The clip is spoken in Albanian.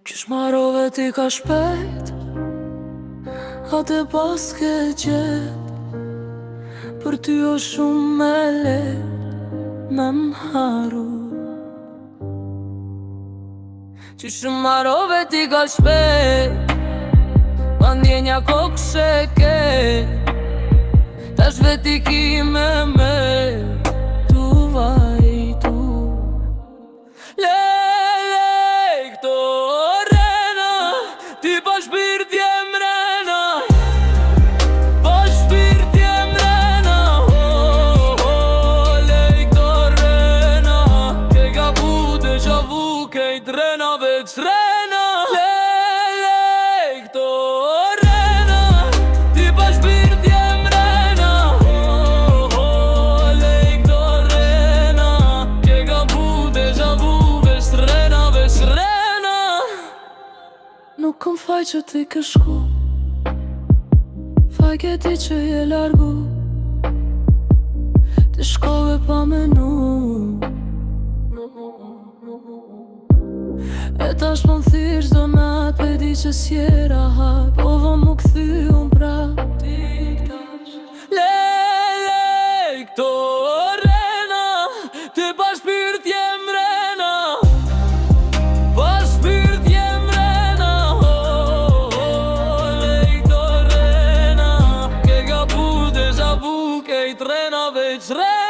Qysh marrove ti ka shpejt, atë pas ke qet. Për ty o shumë me let me m'haru. Qysh marrove ti ka shpejt, pa ndjenja kokë ke. Tash veti ki me tu vajtu. Nuk kom faj që ti ke shku, faj ke ti që je largu. Ti shkove pa menu, e tash po m'thish do nat, pe di që s'jera hap, po vo mu këthy unë prap. Lej këto rena, ti pa shpirt jem rena. Pa shpirt jem rena, lej këto rena. Ke gabu, deja vu, kejt rena veç rena.